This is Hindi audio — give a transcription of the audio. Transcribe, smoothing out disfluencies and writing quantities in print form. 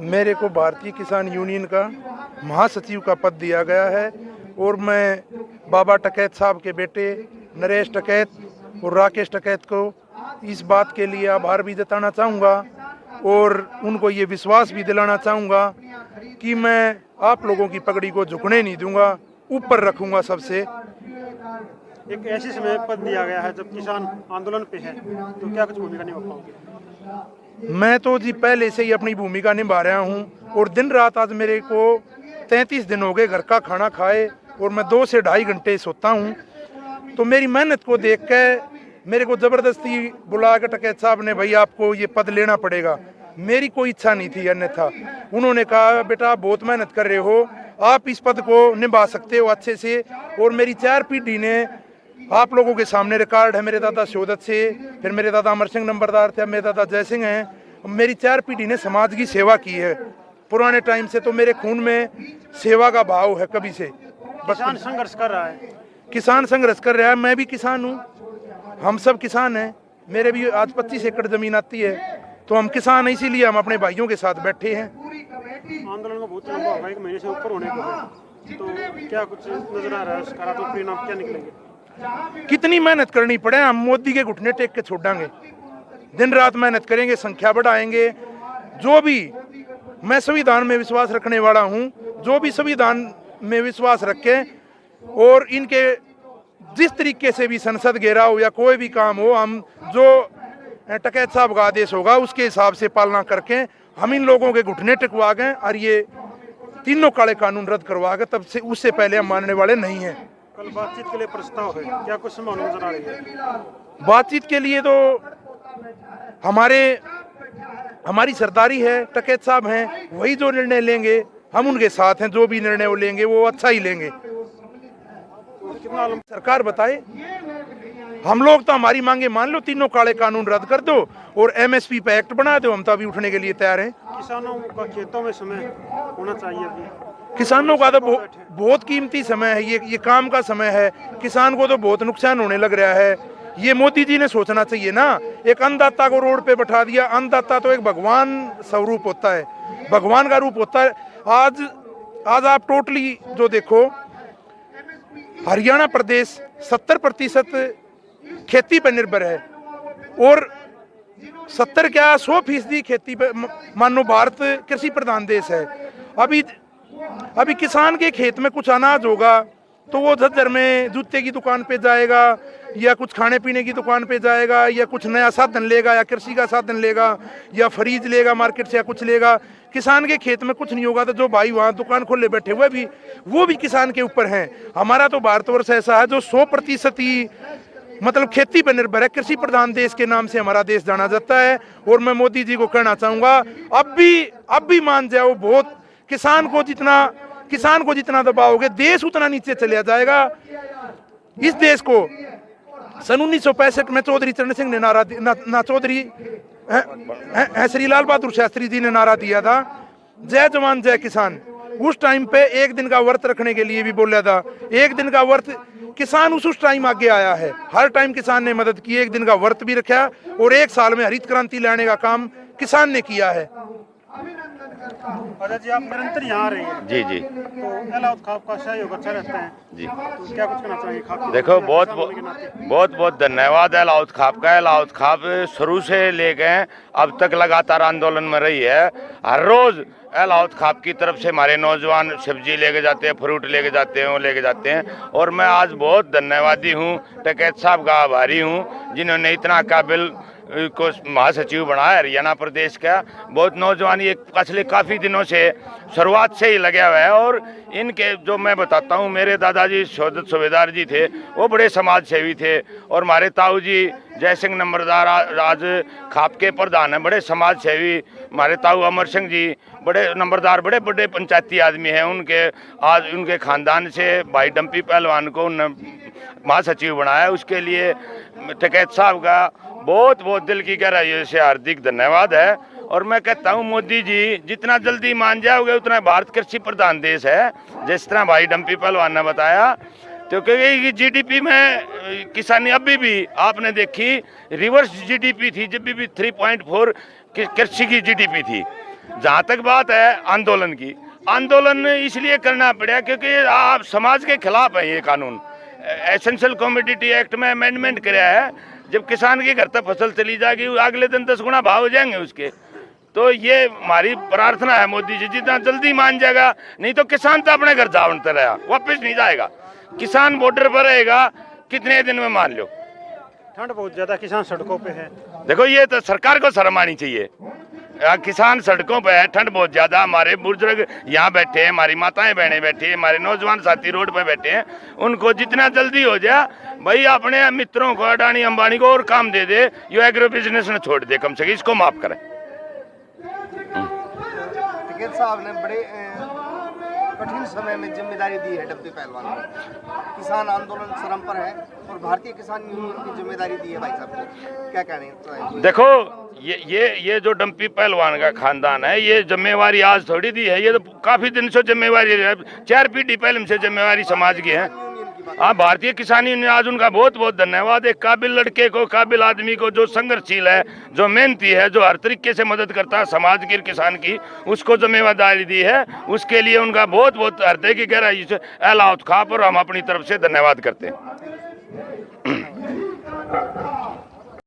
मेरे को भारतीय किसान यूनियन का महासचिव का पद दिया गया है और मैं बाबा टकैत साहब के बेटे नरेश टकैत और राकेश टकैत को इस बात के लिए आभार भी जताना चाहूँगा और उनको ये विश्वास भी दिलाना चाहूँगा कि मैं आप लोगों की पगड़ी को झुकने नहीं दूंगा, ऊपर रखूँगा सबसे। एक ऐसे समय पद दिया गया है जब किसान आंदोलन पे है, तो क्या कुछ भूमिका निभा पाओगे? मैं तो जी पहले से ही अपनी भूमिका निभा रहा हूँ और दिन रात आज मेरे को 33 दिन हो गए घर का खाना खाए और मैं 2 से 2.5 घंटे सोता हूँ। तो मेरी मेहनत को देख के मेरे को ज़बरदस्ती बुला के टकैत साहब ने भाई आपको ये पद लेना पड़ेगा। मेरी कोई इच्छा नहीं थी, अन्यथा उन्होंने कहा बेटा आप बहुत मेहनत कर रहे हो, आप इस पद को निभा सकते हो अच्छे से। और मेरी 4 पीढ़ी ने आप लोगों के सामने रिकॉर्ड है, मेरे दादा शोदत से, फिर मेरे दादा अमर सिंह नंबरदार थे, मेरे दादा जय सिंह हैं। मेरी 4 पीढ़ी ने समाज की सेवा की है पुराने टाइम से, तो मेरे खून में सेवा का भाव है कभी से। किसान संघर्ष कर रहा है, किसान संघर्ष कर रहा है, मैं भी किसान हूँ, हम सब किसान हैं। मेरे भी आज 25 एकड़ जमीन आती है, तो हम किसान हैं, इसीलिए हम अपने भाइयों के साथ बैठे हैं। आंदोलन को बहुत लंबा होगा, 1 महीने से ऊपर होने को है, तो क्या कुछ नजर आ रहा है, सकारात्मक परिणाम क्या निकलेंगे? कितनी मेहनत करनी पड़े हम मोदी के घुटने टेक के छोड़ांगे, दिन रात मेहनत करेंगे, संख्या बढ़ाएंगे। जो भी, मैं संविधान में विश्वास रखने वाला हूँ, जो भी संविधान में विश्वास रखे और इनके जिस तरीके से भी संसद घेराव या कोई भी काम हो, हम जो टकैत साहब का आदेश होगा उसके हिसाब से पालना करके हम इन लोगों के घुटने टिकवा गए और ये तीनों काले कानून रद्द करवा गए। तब से उससे पहले हम मानने वाले नहीं हैं। कल बातचीत के लिए प्रस्ताव है, क्या कुछ संभावना नजर आ रही है? बातचीत के लिए तो हमारी सरदारी है, टकैत साहब हैं, वही जो निर्णय लेंगे हम उनके साथ हैं। जो भी निर्णय वो लेंगे वो अच्छा ही लेंगे। सरकार बताए, हम लोग तो हमारी मांगे मान लो, तीनों काले कानून रद्द कर दो और MSP पे एक्ट बना दो, हम तो अभी उठने के लिए तैयार हैं। किसानों का खेतों में समय होना चाहिए अभी। किसानों का तो बहुत कीमती समय है, ये काम का समय है। किसान को तो बहुत नुकसान होने लग रहा है। ये मोदी जी ने सोचना चाहिए ना, एक अन्नदाता को रोड पे बैठा दिया। अन्नदाता तो एक भगवान स्वरूप होता है, भगवान का रूप होता है। आज आप टोटली जो देखो, हरियाणा प्रदेश 70% खेती पर निर्भर है और 70 क्या 100% खेती पर, मानो भारत कृषि प्रधान देश है। अभी किसान के खेत में कुछ अनाज होगा तो वो झज्जर में जूते की दुकान पे जाएगा या कुछ खाने पीने की दुकान पे जाएगा या कुछ नया साधन लेगा या कृषि का साधन लेगा या फ्रीज लेगा मार्केट से या कुछ लेगा। किसान के खेत में कुछ नहीं होगा तो जो भाई वहाँ दुकान खोले बैठे हुए वो भी किसान के ऊपर हैं। हमारा तो भारतवर्ष ऐसा है जो 100% ही मतलब खेती पर निर्भर है। कृषि प्रधान देश के नाम से हमारा देश जाना जाता है। और मैं मोदी जी को कहना चाहूँगा, अब भी मान जाओ, बहुत किसान को जितना दबाओगे देश उतना नीचे चला जाएगा। इस देश को सन 1965 में चौधरी चरण सिंह ने श्री लाल बहादुर शास्त्री जी ने नारा दिया था, जय जवान जय किसान। उस टाइम पे 1 दिन का व्रत रखने के लिए भी बोला था। 1 दिन का व्रत, किसान उस टाइम आगे आया है। हर टाइम किसान ने मदद की, 1 दिन का व्रत भी रखा और 1 साल में हरित क्रांति लाने का काम किसान ने किया है। जी आप निरंतर यहाँ रहे हैं। जी जी, तो एलाउद्दीन खाप का सहयोग अच्छा रहता है जी। तो क्या कुछ कहना चाहेंगे खाप? देखो, बहुत धन्यवाद एलाउद्दीन खाप का। एलाउद्दीन खाप शुरू से ले गए अब तक लगातार आंदोलन में रही है। हर रोज एलाउद्दीन खाप की तरफ से हमारे नौजवान सब्जी लेके जाते हैं, फ्रूट लेके जाते हैं, वो लेके जाते हैं। और मैं आज बहुत धन्यवादी हूँ, टकैत साहब का आभारी हूँ जिन्होंने इतना काबिल को महासचिव बनाया हरियाणा प्रदेश का। बहुत नौजवान ये पिछले काफ़ी दिनों से शुरुआत से ही लगे हुए है। और इनके जो मैं बताता हूँ, मेरे दादाजी शोदत सूबेदार जी थे, वो बड़े समाज सेवी थे। और हमारे ताऊ जी जय सिंह नंबरदार आज खाप के प्रधान हैं, बड़े समाज सेवी। हमारे ताऊ अमर सिंह जी बड़े नंबरदार, बड़े बड़े पंचायती आदमी हैं। आज उनके खानदान से भाई डंपी पहलवान को महासचिव बनाया। उसके लिए टकैत साहब का बहुत दिल की गहराइयों से हार्दिक धन्यवाद है। और मैं कहता हूँ मोदी जी जितना जल्दी मान जाओगे उतना भारत कृषि प्रधान देश है, जिस तरह भाई डंपी पहलवान ने बताया। तो क्योंकि GDP में किसानी अभी भी आपने देखी रिवर्स GDP थी, जब भी 3.4 कृषि की जीडीपी थी। जहाँ तक बात है आंदोलन की, आंदोलन इसलिए करना पड़ा क्योंकि आप समाज के खिलाफ है ये कानून। एसेंशियल कमोडिटी एक्ट में अमेंडमेंट कराया है, जब किसान के घर तक फसल चली जाएगी अगले दिन 10 गुना भाव हो जाएंगे उसके। तो ये हमारी प्रार्थना है मोदी जी जितना जल्दी मान जाएगा, नहीं तो किसान तो अपने घर जावनता रहा, वापस नहीं जाएगा। किसान बॉर्डर पर रहेगा, कितने दिन में मान लो। ठंड बहुत ज्यादा, किसान सड़कों पे है। देखो ये तो सरकार को शर्म आनी चाहिए। किसान सड़कों पे है, ठंड बहुत ज्यादा, हमारे बुजुर्ग यहाँ बैठे हैं, हमारी माताएं बहनें बैठी हैं, हमारे नौजवान साथी रोड पे बैठे हैं। उनको जितना जल्दी हो जाए भाई अपने मित्रों को, अडानी अंबानी को और काम दे दे, यो एग्रो बिजनेस ने छोड़ दे, कम से कम इसको माफ करें। टिकैत साहब ने बड़े कठिन समय में जिम्मेदारी दी है डब्बी पहलवान को। किसान आंदोलन चरम पर है और भारतीय किसान यूनियन की जिम्मेदारी दी है भाई साहब को, क्या कहने हैं? देखो ये जो डंपी पहलवान का खानदान है, ये जिम्मेवारी आज थोड़ी दी है, ये तो काफी दिन से जिम्मेवारी है, 4 पीढ़ी पहले से जिम्मेवारी समाज की है। हाँ, भारतीय किसान यूनियन आज उनका बहुत बहुत धन्यवाद। एक काबिल लड़के को, काबिल आदमी को, जो संघर्षशील है, जो मेहनती है, जो हर तरीके से मदद करता है समाज की, किसान की, उसको जिम्मेदारी दी है। उसके लिए उनका बहुत बहुत हृदय की गहराई से एलाउत खाप और हम अपनी तरफ से धन्यवाद करते हैं।